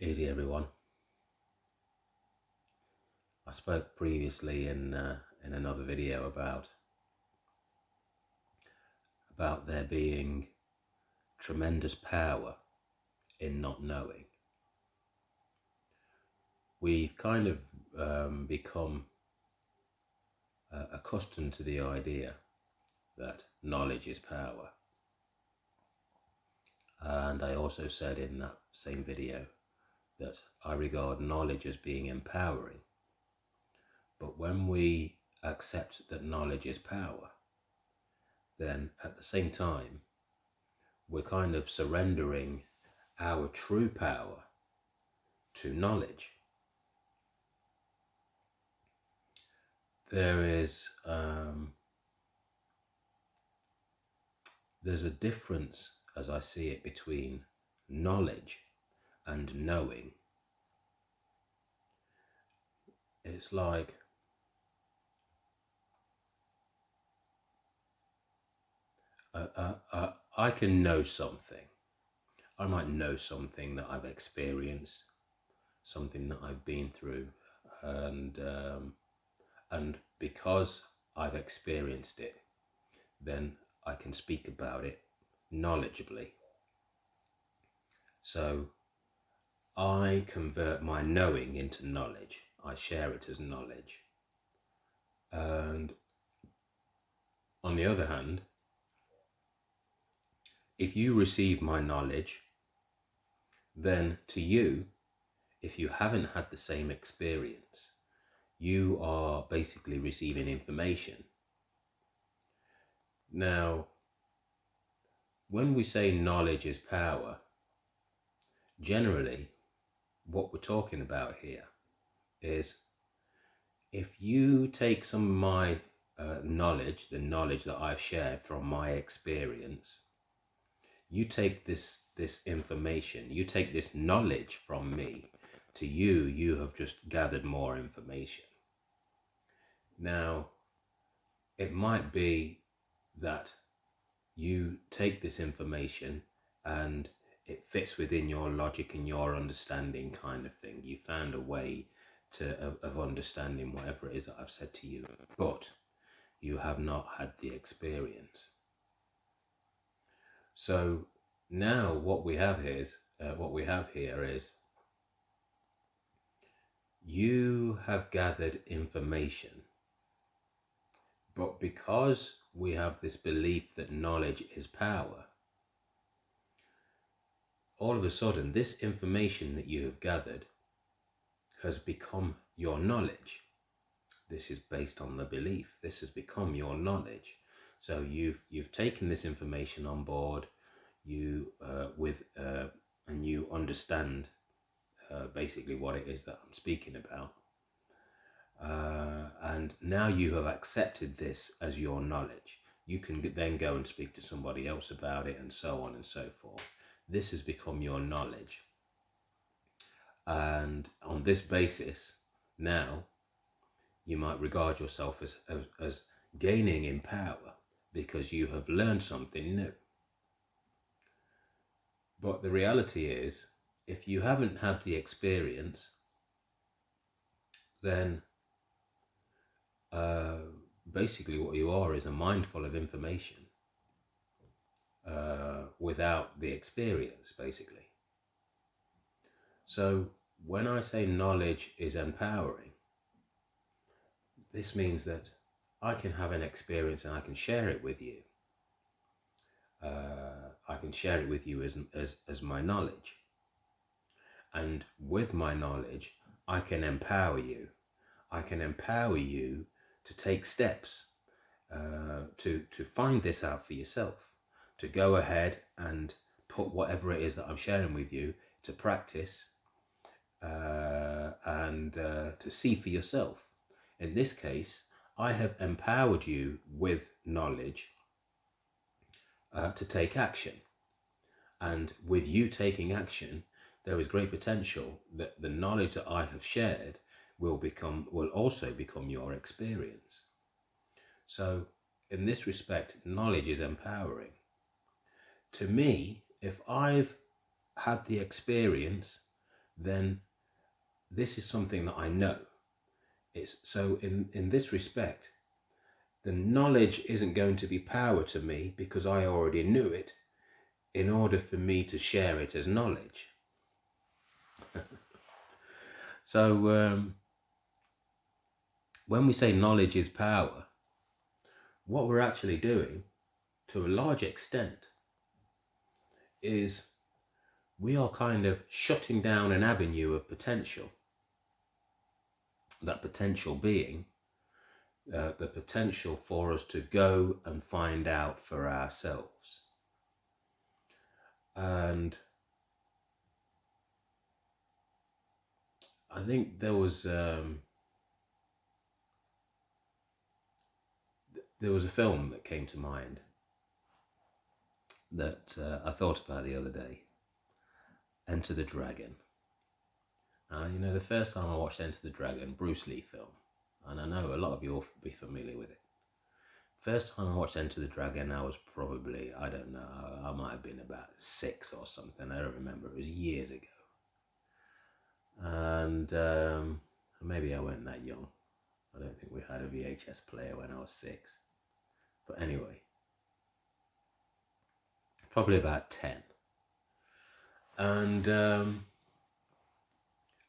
Easy, everyone. I spoke previously in another video about there being tremendous power in not knowing. We've kind of become accustomed to the idea that knowledge is power. And I also said in that same video that I regard knowledge as being empowering. But when we accept that knowledge is power, then at the same time, we're kind of surrendering our true power to knowledge. There's a difference, as I see it, between knowledge and knowing. It's like I can know something. I might know something that I've experienced, something that I've been through, and because I've experienced it, then I can speak about it knowledgeably. So I convert my knowing into knowledge. I share it as knowledge. And on the other hand, if you receive my knowledge, then to you, if you haven't had the same experience, you are basically receiving information. Now, when we say knowledge is power, generally what we're talking about here is if you take some of my knowledge, the knowledge that I've shared from my experience, you take this information, you take this knowledge from me, to you have just gathered more information. Now, it might be that you take this information and it fits within your logic and your understanding kind of thing. You found a way of understanding whatever it is that I've said to you, but you have not had the experience. So now what we have here is you have gathered information, but because we have this belief that knowledge is power, all of a sudden this information that you have gathered has become your knowledge. This is based on the belief. This has become your knowledge. So you've taken this information on board, and you understand basically what it is that I'm speaking about. And now you have accepted this as your knowledge. You can then go and speak to somebody else about it, and so on and so forth. This has become your knowledge. And on this basis, now you might regard yourself as gaining in power because you have learned something new. But the reality is, if you haven't had the experience, then basically what you are is a mind full of information without the experience, basically. So when I say knowledge is empowering, this means that I can have an experience and I can share it with you. I can share it with you as my knowledge. And with my knowledge, I can empower you. I can empower you to take steps to find this out for yourself, to go ahead and put whatever it is that I'm sharing with you to practice and to see for yourself. In this case, I have empowered you with knowledge to take action. And with you taking action, there is great potential that the knowledge that I have shared will also become your experience. So in this respect, knowledge is empowering. To me, if I've had the experience then this is something that I know. It's so in this respect, the knowledge isn't going to be power to me because I already knew it in order for me to share it as knowledge. So when we say knowledge is power, what we're actually doing to a large extent is we are kind of shutting down an avenue of potential. That potential being the potential for us to go and find out for ourselves. And I think there was a film that came to mind that I thought about the other day. Enter the Dragon. You know, the first time I watched Enter the Dragon, Bruce Lee film, and I know a lot of you will be familiar with it. First time I watched Enter the Dragon, I was probably, I don't know, I might have been about 6 or something. I don't remember. It was years ago. And maybe I wasn't that young. I don't think we had a VHS player when I was 6. But anyway, probably about 10. And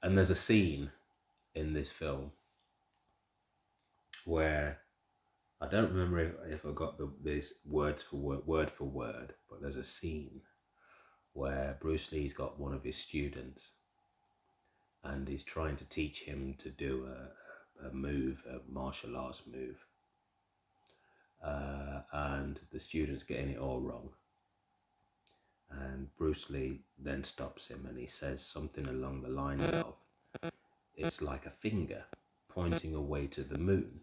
there's a scene in this film where I don't remember if I got this word for word, but there's a scene where Bruce Lee's got one of his students and he's trying to teach him to do a move, a martial arts move. And the student's getting it all wrong. And Bruce Lee then stops him and he says something along the lines of, it's like a finger pointing away to the moon.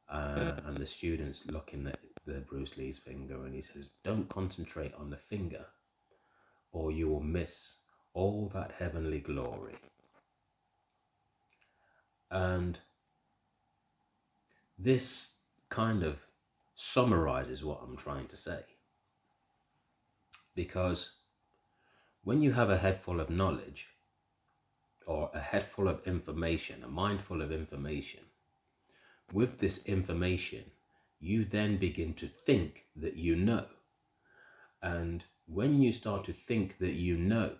And the student's looking at the Bruce Lee's finger and he says, don't concentrate on the finger or you will miss all that heavenly glory. And this kind of summarizes what I'm trying to say. Because when you have a head full of knowledge or a head full of information, a mind full of information, with this information, you then begin to think that you know. And when you start to think that you know,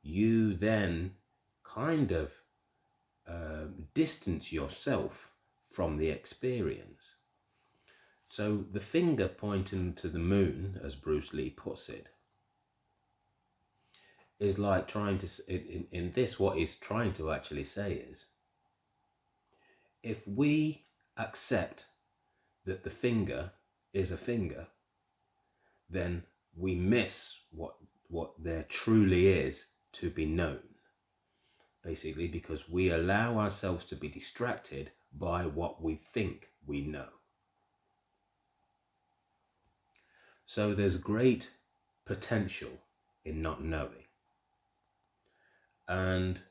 you then kind of distance yourself from the experience. So the finger pointing to the moon, as Bruce Lee puts it, is like trying to, in this, what he's trying to actually say is, if we accept that the finger is a finger, then we miss what there truly is to be known. Basically, because we allow ourselves to be distracted by what we think we know. So there's great potential in not knowing. And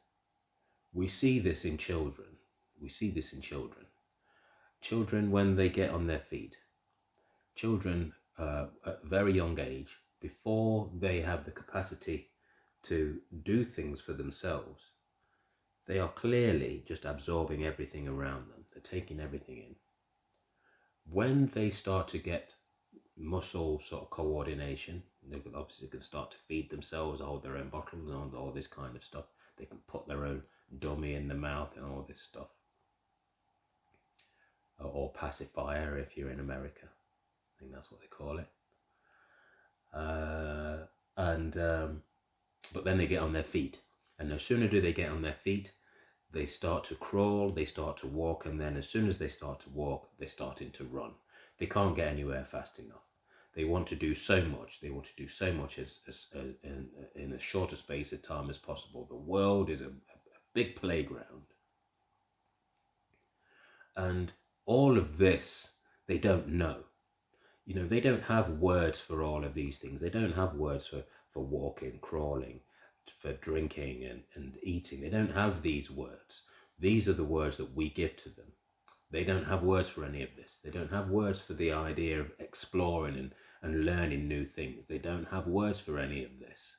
we see this in children. Children, when they get on their feet, children at a very young age, before they have the capacity to do things for themselves, they are clearly just absorbing everything around them. They're taking everything in. When they start to get muscle sort of coordination, they can start to feed themselves, hold their own bottle and all this kind of stuff. They can put their own dummy in the mouth and all this stuff. Or pacifier if you're in America. I think that's what they call it. But then they get on their feet. And no sooner do they get on their feet, they start to crawl, they start to walk, and then as soon as they start to walk, they're starting to run. They can't get anywhere fast enough. They want to do so much. They want to do so much in a shorter space of time as possible. The world is a big playground. And all of this, they don't know. You know, they don't have words for all of these things. They don't have words for walking, crawling, for drinking and eating. They don't have these words. These are the words that we give to them. They don't have words for any of this. They don't have words for the idea of exploring and learning new things. They don't have words for any of this.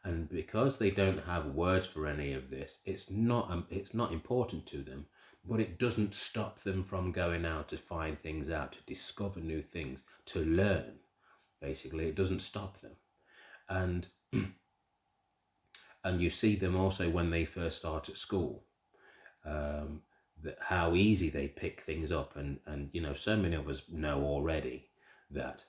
And because they don't have words for any of this, it's not important to them, but it doesn't stop them from going out to find things out, to discover new things, to learn. Basically, it doesn't stop them. And and you see them also when they first start at school, that how easy they pick things up, and so many of us know already that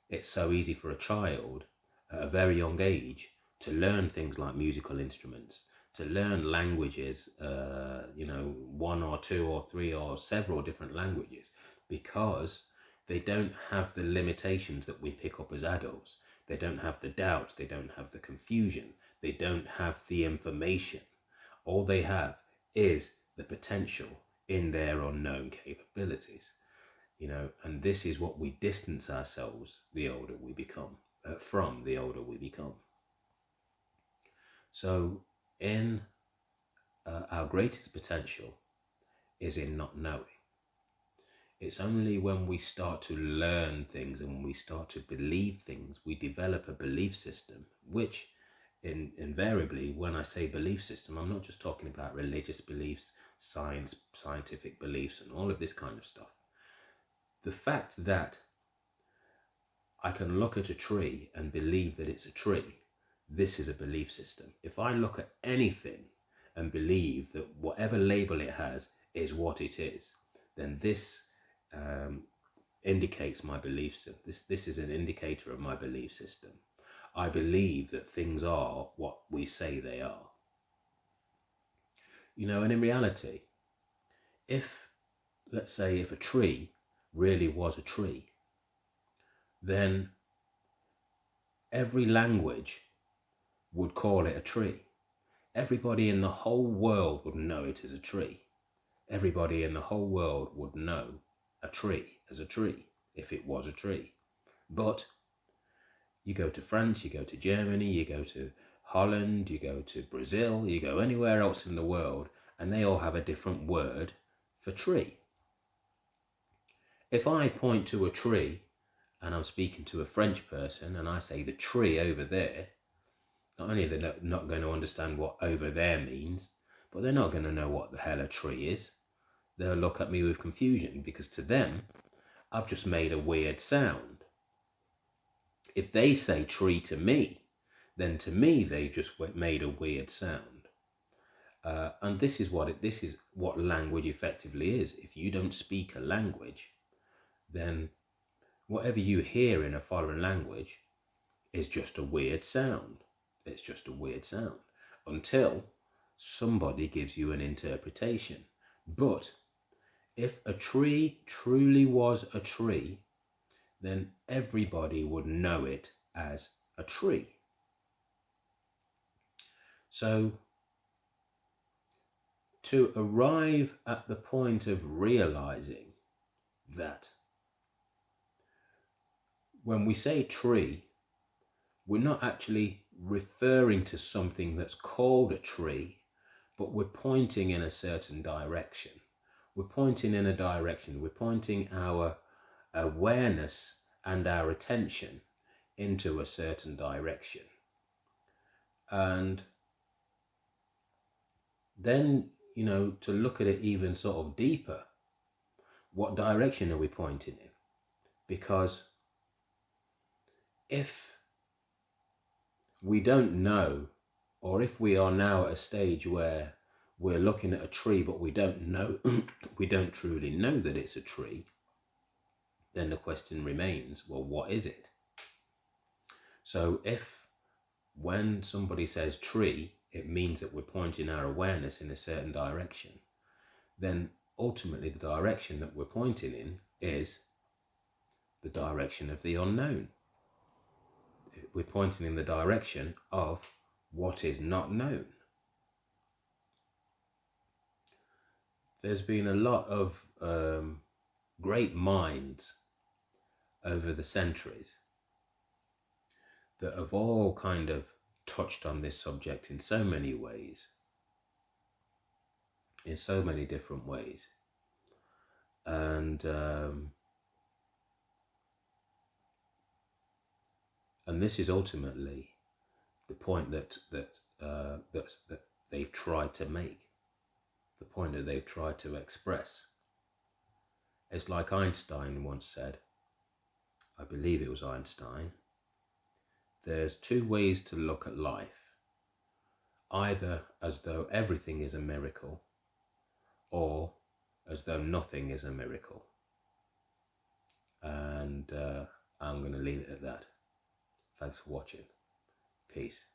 it's so easy for a child at a very young age to learn things like musical instruments, to learn languages, one or two or three or several different languages, because they don't have the limitations that we pick up as adults. They don't have the doubts, they don't have the confusion, they don't have the information. All they have is the potential in their unknown capabilities. And this is what we distance ourselves the older we become, from the older we become. So in our greatest potential is in not knowing. It's only when we start to learn things and when we start to believe things, we develop a belief system, which invariably, when I say belief system, I'm not just talking about religious beliefs, scientific beliefs, and all of this kind of stuff. The fact that I can look at a tree and believe that it's a tree, this is a belief system. If I look at anything and believe that whatever label it has is what it is, then this indicates my belief system. This is an indicator of my belief system. I believe that things are what we say they are. And in reality, let's say if a tree really was a tree, then every language would call it a tree. Everybody in the whole world would know it as a tree. Everybody in the whole world would know a tree as a tree if it was a tree. But you go to France, you go to Germany, you go to Holland, you go to Brazil, you go anywhere else in the world, and they all have a different word for tree. If I point to a tree and I'm speaking to a French person and I say the tree over there, not only are they not going to understand what over there means, but they're not going to know what the hell a tree is. They'll look at me with confusion because to them, I've just made a weird sound. If they say tree to me, then to me they've just made a weird sound. And this is what language effectively is. If you don't speak a language, then whatever you hear in a foreign language is just a weird sound. It's just a weird sound until somebody gives you an interpretation. But if a tree truly was a tree, then everybody would know it as a tree. So to arrive at the point of realizing that when we say tree, we're not actually referring to something that's called a tree, but we're pointing in a certain direction. We're pointing in a direction. We're pointing our awareness and our attention into a certain direction. And then, to look at it even sort of deeper, what direction are we pointing in? Because if we don't know, or if we are now at a stage where we're looking at a tree but we don't know, we don't truly know that it's a tree, then the question remains, well, what is it? So if when somebody says tree, it means that we're pointing our awareness in a certain direction, then ultimately the direction that we're pointing in is the direction of the unknown. We're pointing in the direction of what is not known. There's been a lot of great minds over the centuries that have all kind of touched on this subject in so many ways, in so many different ways. And this is ultimately the point that they've tried to make, the point that they've tried to express. It's like Einstein once said, I believe it was Einstein, there's two ways to look at life, either as though everything is a miracle or as though nothing is a miracle. And I'm going to leave it at that. Thanks for watching. Peace.